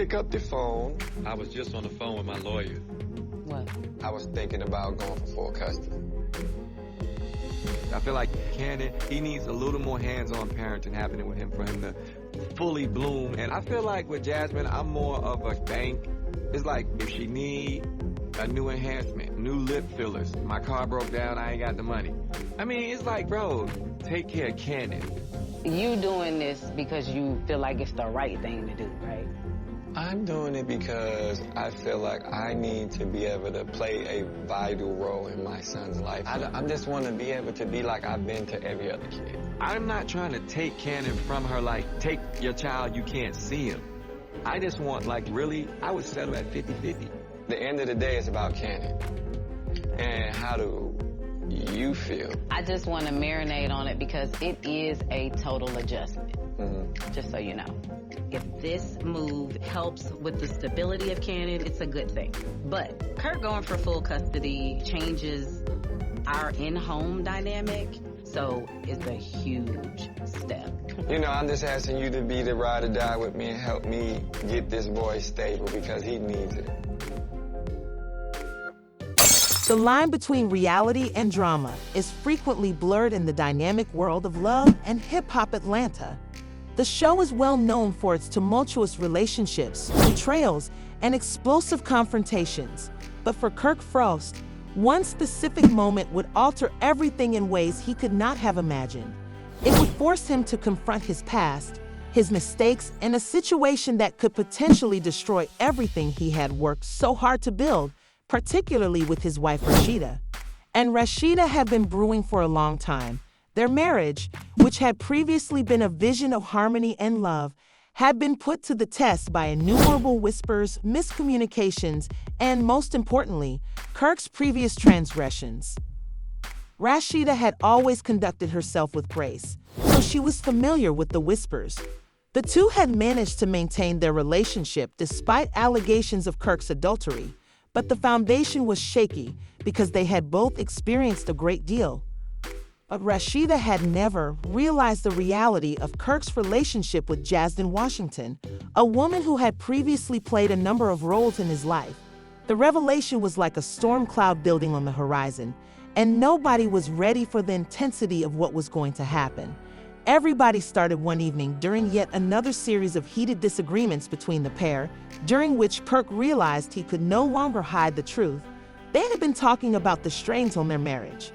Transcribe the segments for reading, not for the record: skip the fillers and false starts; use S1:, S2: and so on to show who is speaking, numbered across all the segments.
S1: pick up the phone.
S2: I was just on the phone with my lawyer.
S3: What?
S1: I was thinking about going for full custody.
S4: I feel like Cannon, he needs a little more hands-on parenting happening with him for him to fully bloom. And I feel like with Jasmine, I'm more of a bank. It's like if she need a new enhancement, new lip fillers. My car broke down, I ain't got the money. I mean, it's like, bro, take care of Cannon.
S3: You doing this because you feel like it's the right thing to do, right?
S1: I'm doing it because I feel like I need to be able to play a vital role in my son's life. I just want to be able to be like I've been to every other kid.
S4: I'm not trying to take Cannon from her, like, take your child, you can't see him. I just want, like, really, I would settle at 50-50.
S1: The end of the day is about Cannon. And how do you feel?
S3: I just want to marinate on it because it is a total adjustment, just so you know. If this move helps with the stability of Cannon, it's a good thing. But Kirk going for full custody changes our in-home dynamic, so it's a huge step.
S1: You know, I'm just asking you to be the ride or die with me and help me get this boy stable because he needs it.
S5: The line between reality and drama is frequently blurred in the dynamic world of love and hip-hop Atlanta. The show is well known for its tumultuous relationships, betrayals, and explosive confrontations. But for Kirk Frost, one specific moment would alter everything in ways he could not have imagined. It would force him to confront his past, his mistakes, and a situation that could potentially destroy everything he had worked so hard to build, particularly with his wife Rasheeda. And Rasheeda had been brewing for a long time. Their marriage, which had previously been a vision of harmony and love, had been put to the test by innumerable whispers, miscommunications, and most importantly, Kirk's previous transgressions. Rasheeda had always conducted herself with grace, so she was familiar with the whispers. The two had managed to maintain their relationship despite allegations of Kirk's adultery, but the foundation was shaky because they had both experienced a great deal. But Rasheeda had never realized the reality of Kirk's relationship with Jasmine Washington, a woman who had previously played a number of roles in his life. The revelation was like a storm cloud building on the horizon, and nobody was ready for the intensity of what was going to happen. Everybody started one evening during yet another series of heated disagreements between the pair, during which Kirk realized he could no longer hide the truth. They had been talking about the strains on their marriage.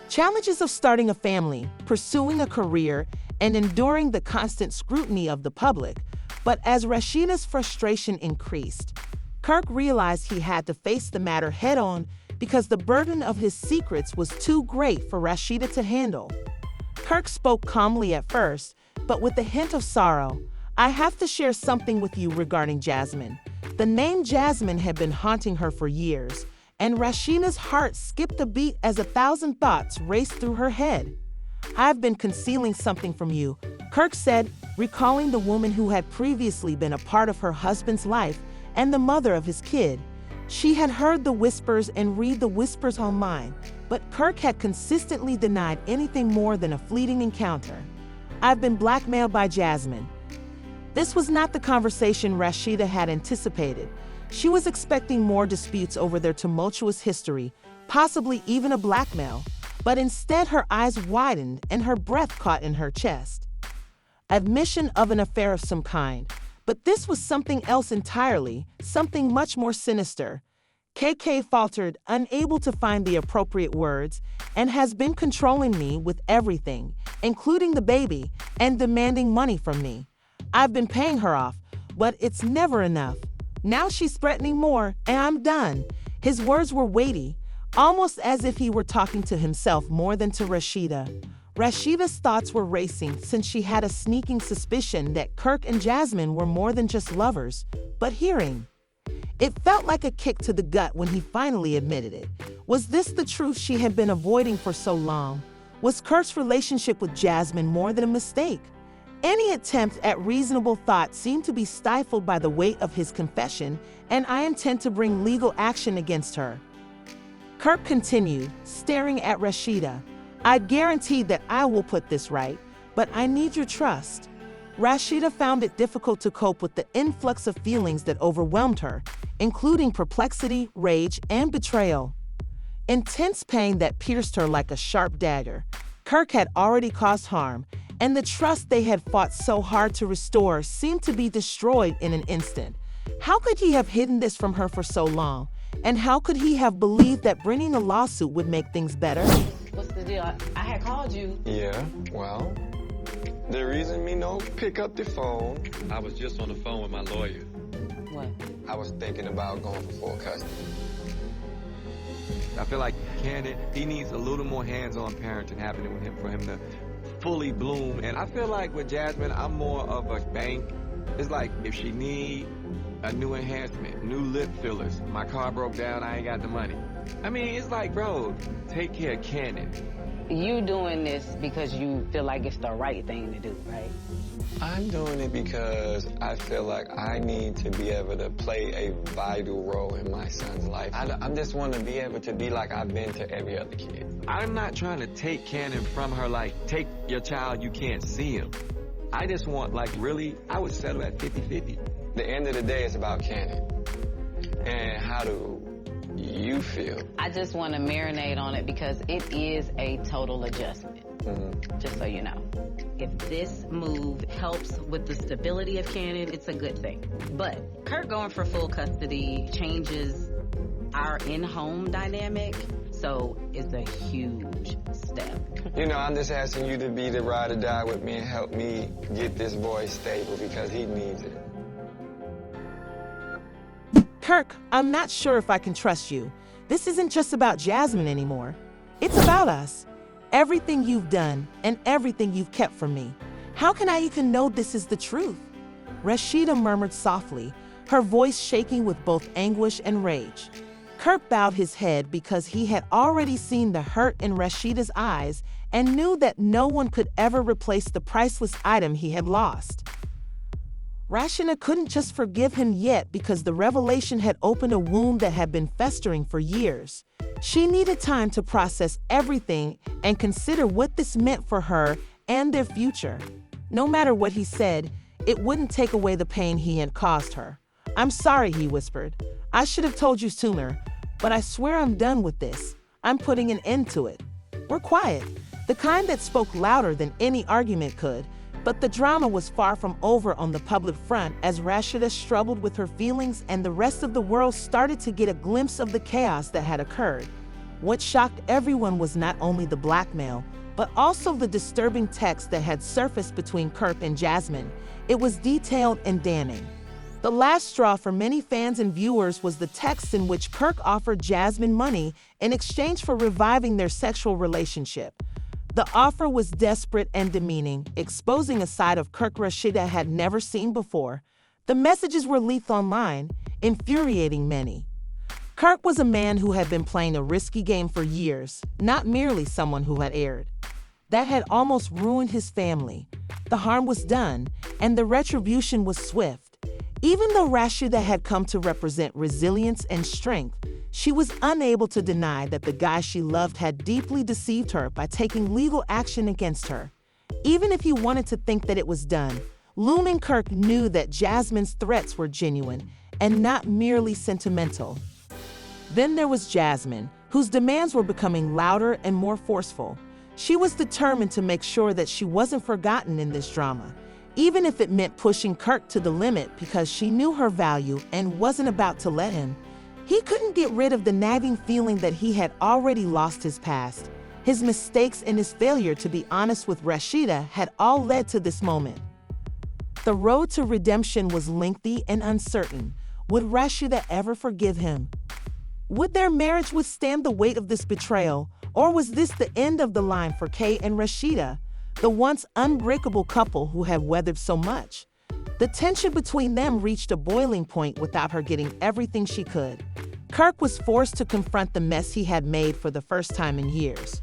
S5: Challenges of starting a family, pursuing a career, and enduring the constant scrutiny of the public. But as Rasheeda's frustration increased, Kirk realized he had to face the matter head-on because the burden of his secrets was too great for Rasheeda to handle. Kirk spoke calmly at first, but with a hint of sorrow. "I have to share something with you regarding Jasmine." The name Jasmine had been haunting her for years, and Rasheeda's heart skipped a beat as 1,000 thoughts raced through her head. "I've been concealing something from you," Kirk said, recalling the woman who had previously been a part of her husband's life and the mother of his kid. She had heard the whispers and read the whispers online, but Kirk had consistently denied anything more than a fleeting encounter. "I've been blackmailed by Jasmine." This was not the conversation Rasheeda had anticipated. She was expecting more disputes over their tumultuous history, possibly even a blackmail, but instead her eyes widened and her breath caught in her chest. Admission of an affair of some kind, but this was something else entirely, something much more sinister. KK faltered, unable to find the appropriate words, and has been controlling me with everything, including the baby, and demanding money from me. I've been paying her off, but it's never enough. Now she's threatening more, and I'm done. His words were weighty, almost as if he were talking to himself more than to Rasheeda. Rasheeda's thoughts were racing since she had a sneaking suspicion that Kirk and Jasmine were more than just lovers, but hearing. It felt like a kick to the gut when he finally admitted it. Was this the truth she had been avoiding for so long? Was Kirk's relationship with Jasmine more than a mistake? Any attempt at reasonable thought seemed to be stifled by the weight of his confession, and I intend to bring legal action against her. Kirk continued, staring at Rasheeda. "I guarantee that I will put this right, but I need your trust." Rasheeda found it difficult to cope with the influx of feelings that overwhelmed her, including perplexity, rage, and betrayal. Intense pain that pierced her like a sharp dagger. Kirk had already caused harm, and the trust they had fought so hard to restore seemed to be destroyed in an instant. How could he have hidden this from her for so long? And how could he have believed that bringing a lawsuit would make things better?
S3: What's the deal? I had called you.
S1: Yeah, well, the reason me no pick up the phone,
S2: I was just on the phone with my lawyer.
S3: What?
S1: I was thinking about going for full custody.
S4: I feel like Cannon, he needs a little more hands-on parenting happening with him for him to fully bloom. And I feel like with Jasmine, I'm more of a bank. It's like if she need a new enhancement, new lip fillers, my car broke down, I ain't got the money. I mean, it's like, bro, take care of Cannon.
S3: You doing this because you feel like it's the right thing to do, right?
S1: I'm doing it because I feel like I need to be able to play a vital role in my son's life. I just want to be able to be like I've been to every other kid.
S4: I'm not trying to take Cannon from her, like, take your child, you can't see him. I just want, like, really, I would settle at 50-50.
S1: The end of the day, it's about Cannon. And how do you feel?
S3: I just want to marinate on it because it is a total adjustment. Just so you know. If this move helps with the stability of Cannon, it's a good thing. But Kirk going for full custody changes our in-home dynamic, so it's a huge step.
S1: You know, I'm just asking you to be the ride or die with me and help me get this boy stable because he needs it.
S5: Kirk, I'm not sure if I can trust you. This isn't just about Jasmine anymore. It's about us. Everything you've done and everything you've kept from me. How can I even know this is the truth? Rasheeda murmured softly, her voice shaking with both anguish and rage. Kirk bowed his head because he had already seen the hurt in Rasheeda's eyes and knew that no one could ever replace the priceless item he had lost. Rasheeda couldn't just forgive him yet because the revelation had opened a wound that had been festering for years. She needed time to process everything and consider what this meant for her and their future. No matter what he said, it wouldn't take away the pain he had caused her. "I'm sorry," he whispered. "I should have told you sooner, but I swear I'm done with this. I'm putting an end to it." We're quiet, the kind that spoke louder than any argument could. But the drama was far from over on the public front as Rasheeda struggled with her feelings and the rest of the world started to get a glimpse of the chaos that had occurred. What shocked everyone was not only the blackmail, but also the disturbing text that had surfaced between Kirk and Jasmine. It was detailed and damning. The last straw for many fans and viewers was the text in which Kirk offered Jasmine money in exchange for reviving their sexual relationship. The offer was desperate and demeaning, exposing a side of Kirk Rasheeda had never seen before. The messages were leaked online, infuriating many. Kirk was a man who had been playing a risky game for years, not merely someone who had erred. That had almost ruined his family. The harm was done, and the retribution was swift. Even though Rasheeda had come to represent resilience and strength, she was unable to deny that the guy she loved had deeply deceived her by taking legal action against her. Even if he wanted to think that it was done, looming Kirk knew that Jasmine's threats were genuine and not merely sentimental. Then there was Jasmine, whose demands were becoming louder and more forceful. She was determined to make sure that she wasn't forgotten in this drama, even if it meant pushing Kirk to the limit because she knew her value and wasn't about to let him. He couldn't get rid of the nagging feeling that he had already lost his past. His mistakes and his failure to be honest with Rasheeda had all led to this moment. The road to redemption was lengthy and uncertain. Would Rasheeda ever forgive him? Would their marriage withstand the weight of this betrayal, or was this the end of the line for Kay and Rasheeda, the once unbreakable couple who had weathered so much? The tension between them reached a boiling point without her getting everything she could. Kirk was forced to confront the mess he had made for the first time in years.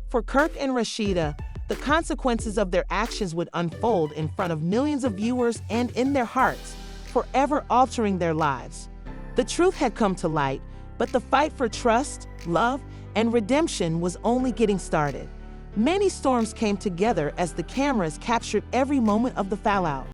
S5: For Kirk and Rasheeda, the consequences of their actions would unfold in front of millions of viewers and in their hearts, forever altering their lives. The truth had come to light, but the fight for trust, love, and redemption was only getting started. Many storms came together as the cameras captured every moment of the fallout.